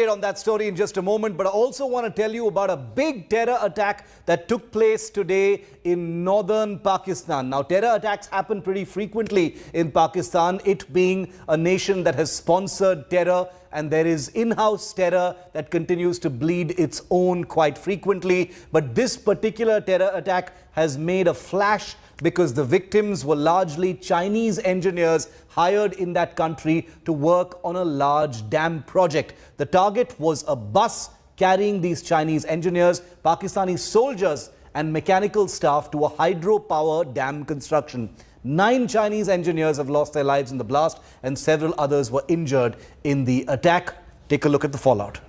update on that story in just a moment, but I also want to tell you about a big terror attack that took place today in northern Pakistan. Now, terror attacks happen pretty frequently in Pakistan, it being a nation that has sponsored terror, and there is in-house terror that continues to bleed its own quite frequently. But this particular terror attack has made a flash because the victims were largely Chinese engineers hired in that country to work on a large dam project. The target was a bus carrying these Chinese engineers, Pakistani soldiers and mechanical staff to a hydropower dam construction. 9 Chinese engineers have lost their lives in the blast and several others were injured in the attack. Take a look at the fallout.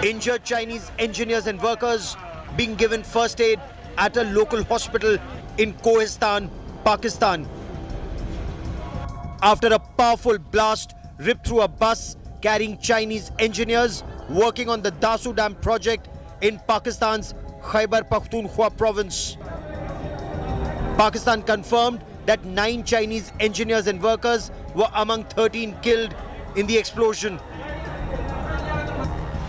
Injured Chinese engineers and workers being given first aid at a local hospital in Kohistan, Pakistan. After a powerful blast ripped through a bus carrying Chinese engineers working on the Dasu Dam project in Pakistan's Khyber Pakhtunkhwa province. Pakistan confirmed that 9 Chinese engineers and workers were among 13 killed in the explosion.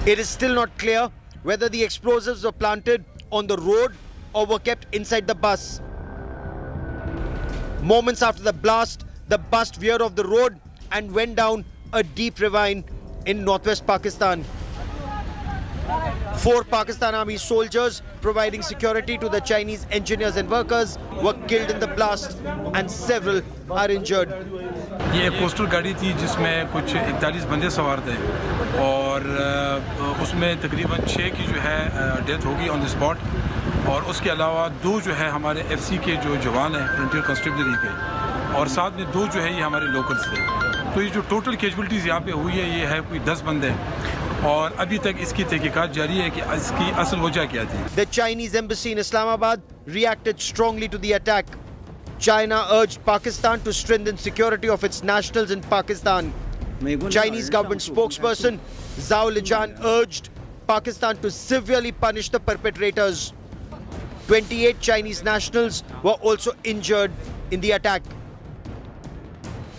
It is still not clear whether the explosives were planted on the road or were kept inside the bus. Moments after the blast, the bus veered off the road and went down a deep ravine in northwest Pakistan. 4 Pakistan Army soldiers providing security to the Chinese engineers and workers were killed in the blast and several are injured. ये एक coastal गाड़ी थी जिसमें कुछ 41 बंदे सवार थे और उसमें तकरीबन 6 की जो है डेथ होगी ऑन द स्पॉट और उसके अलावा 2 जो है हमारे एफसी के जो जवान हैं फ्रंटियर कांस्टेबलरी के और साथ में 2 जो है ये हमारे लोकल्स थे। तो ये जो टोटल कैजुअल्टीज़ यहाँ पे हुई है ये है कोई 10 बंदे और अभी तक इसकी तहकीकात जारी है कि इसकी असल वजह क्या थी। The Chinese embassy in Islamabad reacted strongly to the attack. China urged Pakistan to strengthen security of its nationals in Pakistan. Chinese government spokesperson Zhao Lijian urged Pakistan to severely punish the perpetrators. 28 Chinese nationals were also injured in the attack.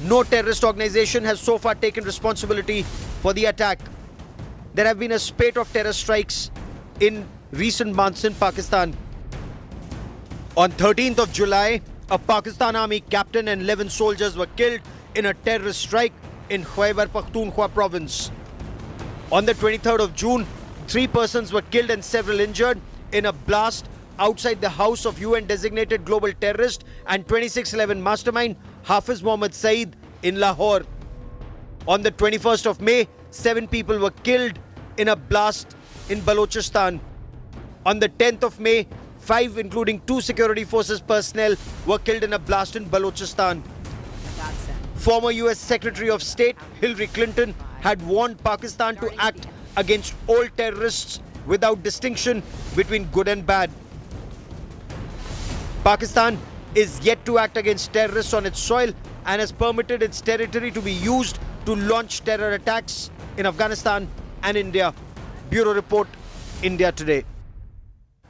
No terrorist organization has so far taken responsibility for the attack. There have been a spate of terror strikes in recent months in Pakistan. On 13th of July, a Pakistan Army captain and 11 soldiers were killed in a terrorist strike in Khyber Pakhtunkhwa province. On the 23rd of June, 3 persons were killed and several injured in a blast outside the house of UN designated global terrorist and 2611 mastermind Hafiz Mohammad Saeed in Lahore. On the 21st of May, 7 people were killed in a blast in Balochistan. On the 10th of May, 5 including 2 security forces personnel were killed in a blast in Balochistan. Former US Secretary of State Hillary Clinton had warned Pakistan to act against all terrorists without distinction between good and bad. Pakistan is yet to act against terrorists on its soil and has permitted its territory to be used to launch terror attacks in Afghanistan and India. Bureau Report, India Today.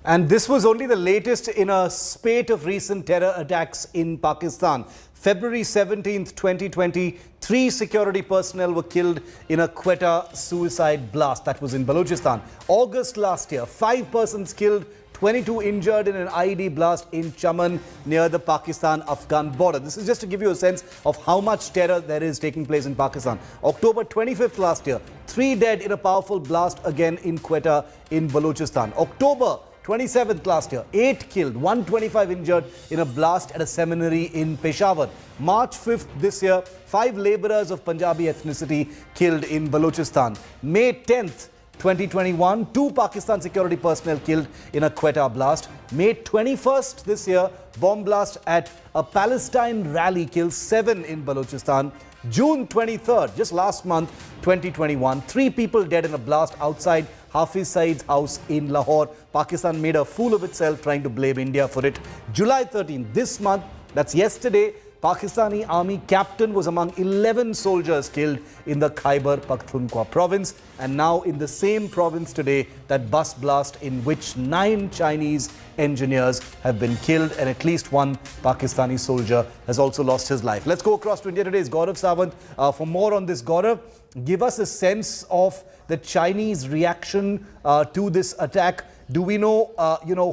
And this was only the latest in a spate of recent terror attacks in Pakistan. February 17th, 2020, 3 security personnel were killed in a Quetta suicide blast. That was in Balochistan. August last year, 5 persons killed, 22 injured in an IED blast in Chaman near the Pakistan-Afghan border. This is just to give you a sense of how much terror there is taking place in Pakistan. October 25th last year, 3 dead in a powerful blast again in Quetta in Balochistan. October 27th last year, 8 killed, 125 injured in a blast at a seminary in Peshawar. March 5th this year, 5 labourers of Punjabi ethnicity killed in Balochistan. May 10th, 2021, 2 Pakistan security personnel killed in a Quetta blast. May 21st this year, bomb blast at a Palestine rally kills 7 in Balochistan. June 23rd, just last month, 2021, 3 people dead in a blast outside Hafiz Saeed's house in Lahore. Pakistan made a fool of itself trying to blame India for it. July 13th, this month, that's yesterday, Pakistani army captain was among 11 soldiers killed in the Khyber Pakhtunkhwa province. And now in the same province today, that bus blast in which 9 Chinese engineers have been killed and at least one Pakistani soldier has also lost his life. Let's go across to India Today's Gaurav Sawant for more on this. Gaurav, give us a sense of the Chinese reaction to this attack. Do we know,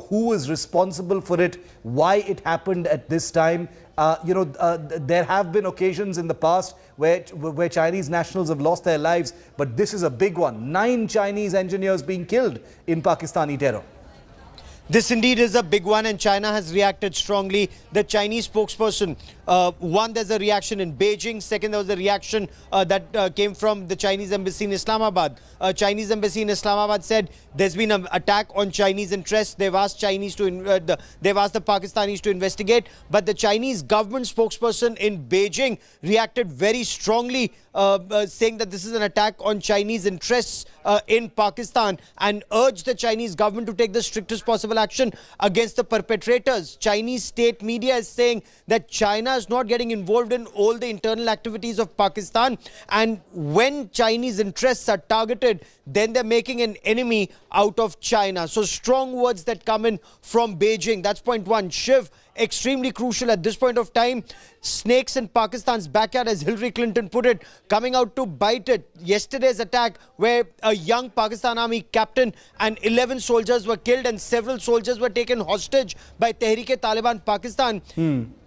who is responsible for it, why it happened at this time? There have been occasions in the past where Chinese nationals have lost their lives, but this is a big one. 9 Chinese engineers being killed in Pakistani terror. This indeed is a big one, and China has reacted strongly. The Chinese spokesperson, one, there's a reaction in Beijing. Second, there was a reaction that came from the Chinese embassy in Islamabad. Chinese embassy in Islamabad said there's been an attack on Chinese interests. They've asked the Pakistanis to investigate, but the Chinese government spokesperson in Beijing reacted very strongly, saying that this is an attack on Chinese interests in Pakistan, and urged the Chinese government to take the strictest possible action against the perpetrators. Chinese state media is saying that China is not getting involved in all the internal activities of Pakistan, and when Chinese interests are targeted, then they're making an enemy out of China. So strong words that come in from Beijing. That's point one. Shiv, extremely crucial at this point of time. Snakes in Pakistan's backyard, as Hillary Clinton put it, coming out to bite it. Yesterday's attack, where a young Pakistan army captain and 11 soldiers were killed and several soldiers were taken hostage by Tehreek-e-Taliban Pakistan.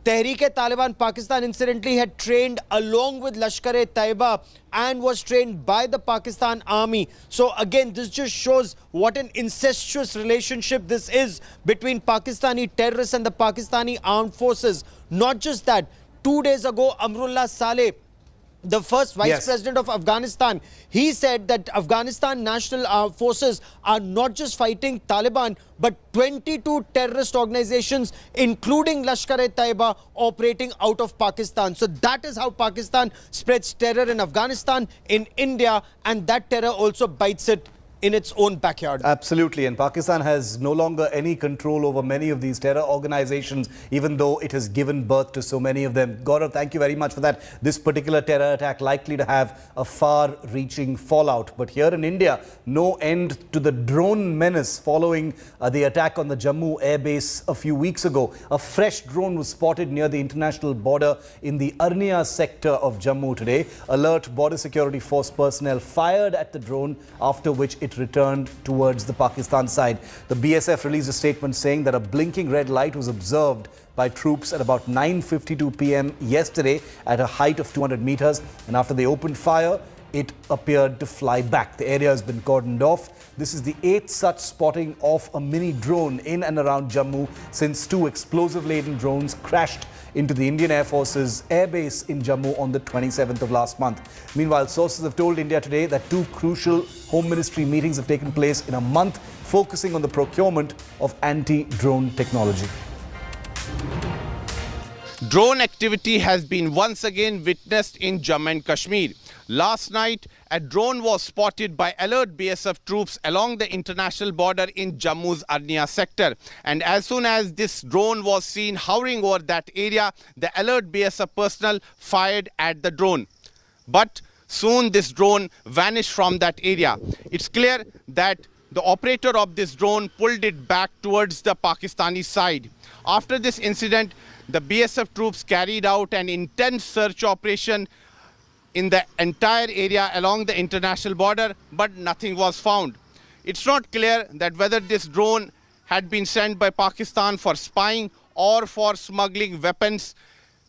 Tehreek-e-Taliban Pakistan incidentally had trained along with Lashkar-e-Taiba and was trained by the Pakistan army. So again, this just shows what an incestuous relationship this is between Pakistani terrorists and the Pakistani armed forces. Not just that, 2 days ago, Amrullah Saleh, the first vice president of Afghanistan, he said that Afghanistan national forces are not just fighting Taliban, but 22 terrorist organizations, including Lashkar-e-Taiba, operating out of Pakistan. So that is how Pakistan spreads terror in Afghanistan, in India, and that terror also bites it in its own backyard. Absolutely, and Pakistan has no longer any control over many of these terror organizations, even though it has given birth to so many of them. Gaurav, thank you very much for that. This particular terror attack likely to have a far-reaching fallout. But here in India, no end to the drone menace following the attack on the Jammu air base a few weeks ago. A fresh drone was spotted near the international border in the Arnia sector of Jammu today. Alert Border Security Force personnel fired at the drone, after which it returned towards the Pakistan side. The BSF released a statement saying that a blinking red light was observed by troops at about 9:52 p.m. yesterday at a height of 200 meters, and after they opened fire, it appeared to fly back. The area has been cordoned off. This is the 8th such spotting of a mini drone in and around Jammu since 2 explosive-laden drones crashed into the Indian Air Force's airbase in Jammu on the 27th of last month. Meanwhile, sources have told India Today that 2 crucial Home Ministry meetings have taken place in a month, focusing on the procurement of anti-drone technology. Drone activity has been once again witnessed in Jammu and Kashmir. Last night, a drone was spotted by alert BSF troops along the international border in Jammu's Arnia sector. And as soon as this drone was seen hovering over that area, the alert BSF personnel fired at the drone. But soon this drone vanished from that area. It's clear that the operator of this drone pulled it back towards the Pakistani side. After this incident, the BSF troops carried out an intense search operation in the entire area along the international border, but nothing was found. It's not clear that whether this drone had been sent by Pakistan for spying or for smuggling weapons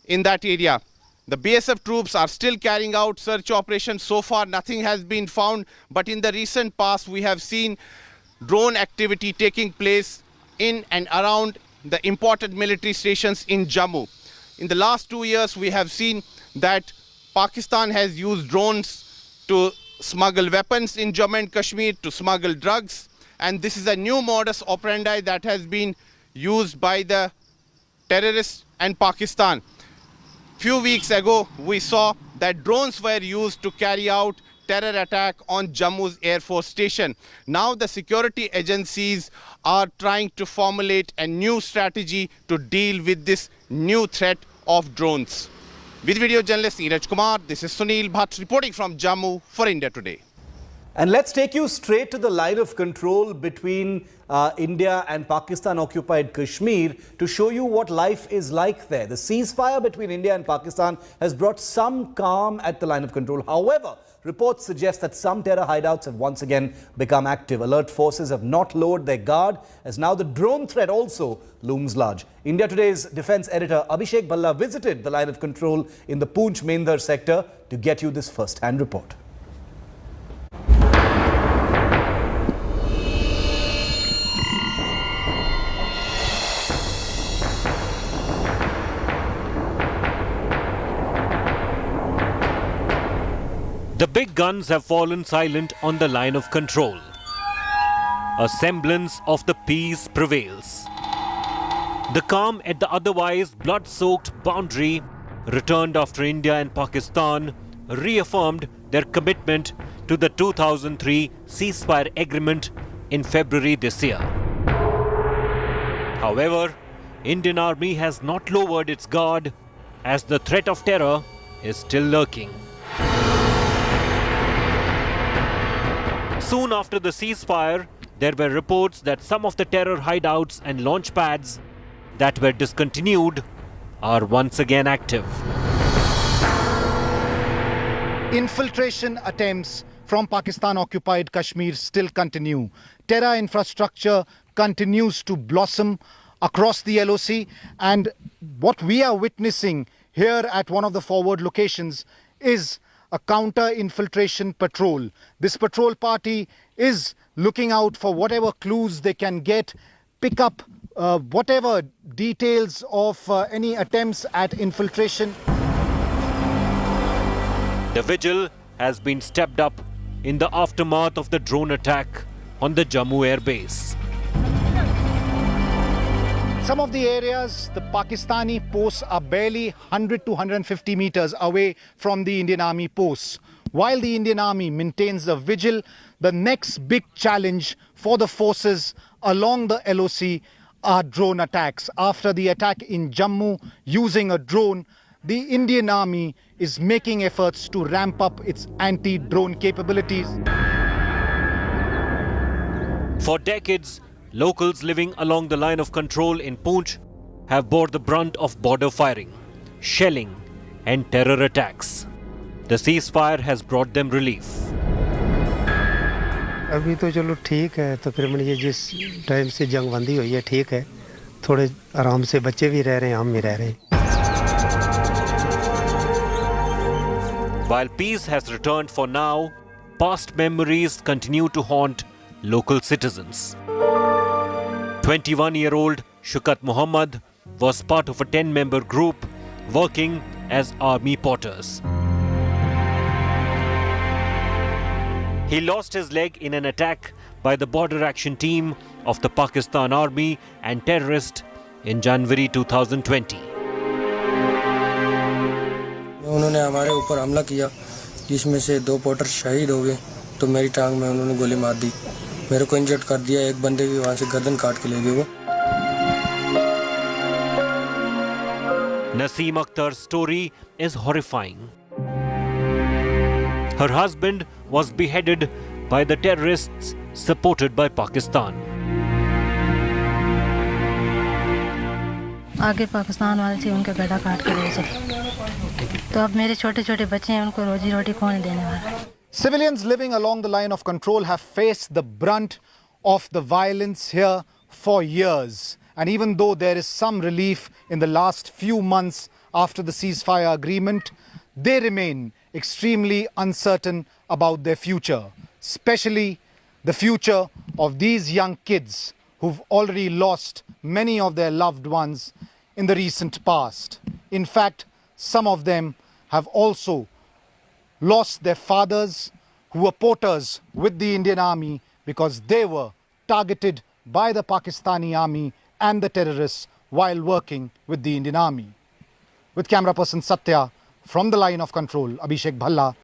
in that area. The BSF troops are still carrying out search operations. So far, nothing has been found, but in the recent past, we have seen drone activity taking place in and around the important military stations in Jammu. In the last 2 years, we have seen that Pakistan has used drones to smuggle weapons in Jammu and Kashmir, to smuggle drugs, and this is a new modus operandi that has been used by the terrorists and Pakistan. Few weeks ago, we saw that drones were used to carry out terror attack on Jammu's Air Force Station. Now the security agencies are trying to formulate a new strategy to deal with this new threat of drones. With video journalist Neeraj Kumar, this is Sunil Bhatt reporting from Jammu for India Today. And let's take you straight to the line of control between India and Pakistan-occupied Kashmir to show you what life is like there. The ceasefire between India and Pakistan has brought some calm at the line of control. However, reports suggest that some terror hideouts have once again become active. Alert forces have not lowered their guard, as now the drone threat also looms large. India Today's defense editor Abhishek Bhalla visited the line of control in the Poonch-Mendhar sector to get you this first-hand report. The big guns have fallen silent on the line of control. A semblance of the peace prevails. The calm at the otherwise blood-soaked boundary returned after India and Pakistan reaffirmed their commitment to the 2003 ceasefire agreement in February this year. However, Indian Army has not lowered its guard, as the threat of terror is still lurking. Soon after the ceasefire, there were reports that some of the terror hideouts and launch pads that were discontinued are once again active. Infiltration attempts from Pakistan-occupied Kashmir still continue. Terror infrastructure continues to blossom across the LOC, and what we are witnessing here at one of the forward locations is a counter-infiltration patrol. This patrol party is looking out for whatever clues they can get, pick up whatever details of any attempts at infiltration. The vigil has been stepped up in the aftermath of the drone attack on the Jammu Air Base. Some of the areas, the Pakistani posts are barely 100 to 150 meters away from the Indian Army posts. While the Indian Army maintains the vigil, the next big challenge for the forces along the LOC are drone attacks. After the attack in Jammu using a drone, the Indian Army is making efforts to ramp up its anti-drone capabilities. For decades, locals living along the line of control in Poonch have bore the brunt of border firing, shelling and terror attacks. The ceasefire has brought them relief. अभी तो चलो ठीक है, तकरीबन ये जिस time से जंगबंदी हुई है ठीक है, थोड़े आराम से बच्चे भी रह रहे हैं, हम भी रह रहे हैं. While peace has returned for now, past memories continue to haunt local citizens. 21-year-old Shukat Muhammad was part of a 10-member group working as army porters. He lost his leg in an attack by the Border Action Team of the Pakistan Army and terrorists in January 2020. उन्होंने हमारे ऊपर हमला किया, जिसमें से 2 porter शहीद हो गए, तो मेरी टांग में उन्होंने गोली मार दी. मेरे को इंजर्ड कर दिया, एक बंदे की वहां से गर्दन काट के ले गए वो. Naseem Akhtar's story is horrifying. Her husband was beheaded by the terrorists supported by Pakistan. आगे पाकिस्तान वाले से उनका गला काट कर ले चले, तो अब मेरे छोटे छोटे बच्चे हैं, उनको रोजी रोटी कौन देने वाला. Civilians living along the line of control have faced the brunt of the violence here for years. And even though there is some relief in the last few months after the ceasefire agreement, they remain extremely uncertain about their future, especially the future of these young kids who've already lost many of their loved ones in the recent past. In fact, some of them have also lost their fathers who were porters with the Indian Army because they were targeted by the Pakistani Army and the terrorists while working with the Indian Army. With camera person Satya from the line of control, Abhishek Bhalla.